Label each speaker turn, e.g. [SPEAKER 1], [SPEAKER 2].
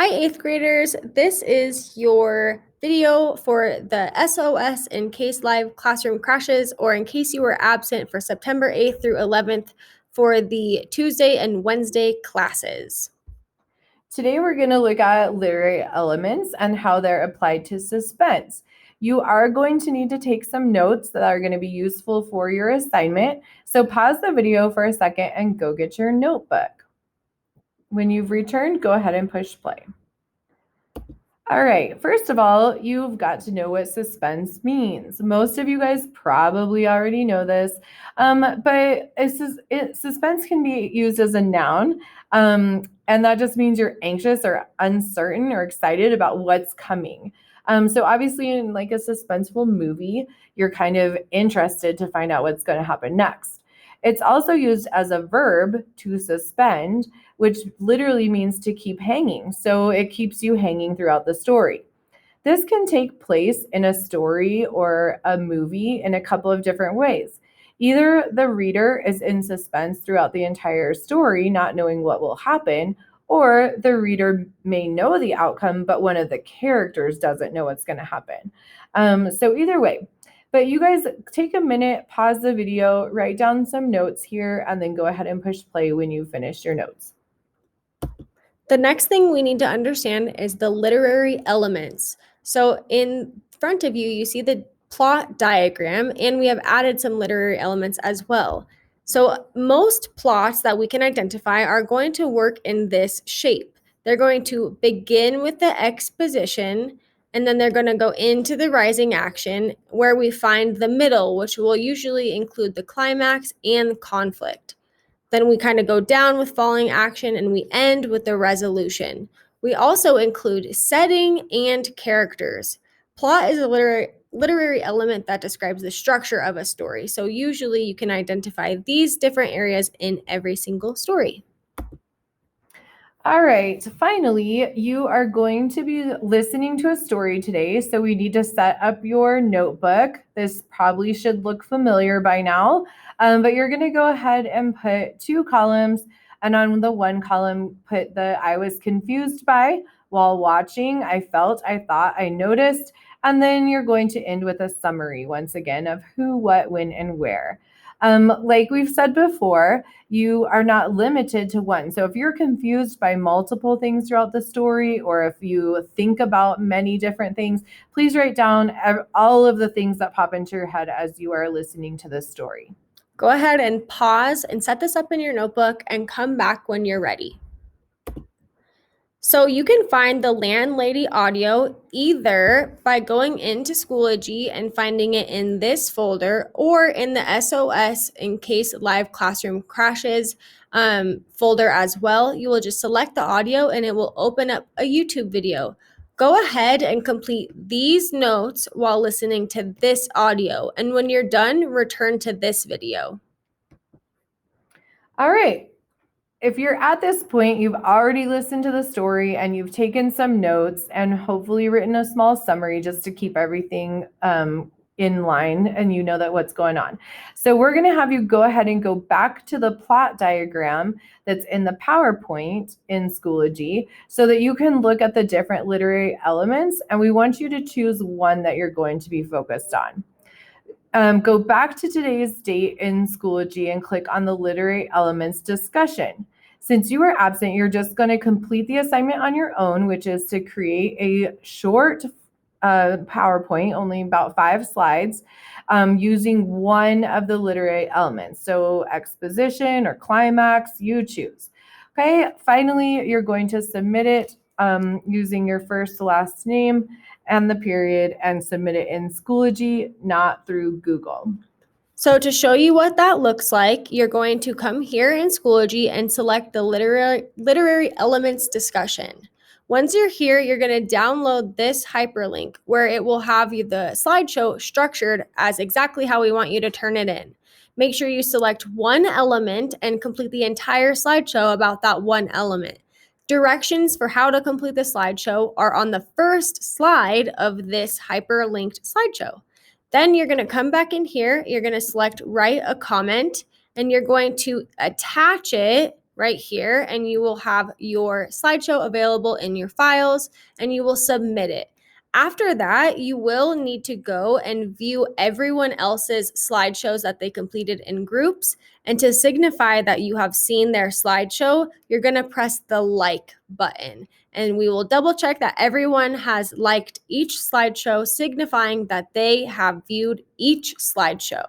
[SPEAKER 1] Hi, 8th graders. This is your video for the SOS in case live classroom crashes or in case you were absent for September 8th through 11th for the Tuesday and Wednesday classes.
[SPEAKER 2] Today we're going to look at literary elements and how they're applied to suspense. You are going to need to take some notes that are going to be useful for your assignment. So pause the video for a second and go get your notebook. When you've returned, go ahead and push play. All right, first of all, you've got to know what suspense means. Most of you guys probably already know this, but suspense can be used as a noun, and that just means you're anxious or uncertain or excited about what's coming. So obviously in like a suspenseful movie, you're kind of interested to find out what's going to happen next. It's also used as a verb to suspend, which literally means to keep hanging. So it keeps you hanging throughout the story. This can take place in a story or a movie in a couple of different ways. Either the reader is in suspense throughout the entire story, not knowing what will happen, or the reader may know the outcome, but one of the characters doesn't know what's going to happen. So either way, but you guys take a minute, pause the video, write down some notes here, and then go ahead and push play when you finish your notes.
[SPEAKER 1] The next thing we need to understand is the literary elements. So in front of you, you see the plot diagram, and we have added some literary elements as well. So most plots that we can identify are going to work in this shape. They're going to begin with the exposition, and then they're going to go into the rising action, where we find the middle, which will usually include the climax and conflict. Then we kind of go down with falling action, and we end with the resolution. We also include setting and characters. Plot is a literary element that describes the structure of a story. So usually you can identify these different areas in every single story.
[SPEAKER 2] All right, finally, you are going to be listening to a story today, so we need to set up your notebook. This probably should look familiar by now, but you're going to go ahead and put 2 columns, and on the 1 column, put the I was confused by, while watching, I felt, I thought, I noticed, and then you're going to end with a summary once again of who, what, when, and where. Like we've said before, you are not limited to one. So if you're confused by multiple things throughout the story, or if you think about many different things, please write down all of the things that pop into your head as you are listening to this story.
[SPEAKER 1] Go ahead and pause and set this up in your notebook and come back when you're ready. So you can find the landlady audio either by going into Schoology and finding it in this folder, or in the SOS in case live classroom crashes folder as well. You will just select the audio and it will open up a YouTube video. Go ahead and complete these notes while listening to this audio. And when you're done, return to this video.
[SPEAKER 2] All right. If you're at this point, you've already listened to the story and you've taken some notes and hopefully written a small summary just to keep everything in line and you know that what's going on. So we're going to have you go ahead and go back to the plot diagram that's in the PowerPoint in Schoology so that you can look at the different literary elements, and we want you to choose one that you're going to be focused on. Go back to today's date in Schoology and click on the literary elements discussion. Since you were absent, you're just going to complete the assignment on your own, which is to create a short PowerPoint, only about 5 slides, using one of the literary elements. So exposition or climax, you choose. Okay, finally, you're going to submit it using your first last name and the period, and submit it in Schoology, not through Google.
[SPEAKER 1] So to show you what that looks like, you're going to come here in Schoology and select the literary elements discussion. Once you're here, you're going to download this hyperlink where it will have you the slideshow structured as exactly how we want you to turn it in. Make sure you select one element and complete the entire slideshow about that one element. Directions for how to complete the slideshow are on the first slide of this hyperlinked slideshow. Then you're going to come back in here, you're going to select write a comment, and you're going to attach it right here, and you will have your slideshow available in your files, and you will submit it. After that, you will need to go and view everyone else's slideshows that they completed in groups. And to signify that you have seen their slideshow, you're going to press the like button. And we will double check that everyone has liked each slideshow, signifying that they have viewed each slideshow.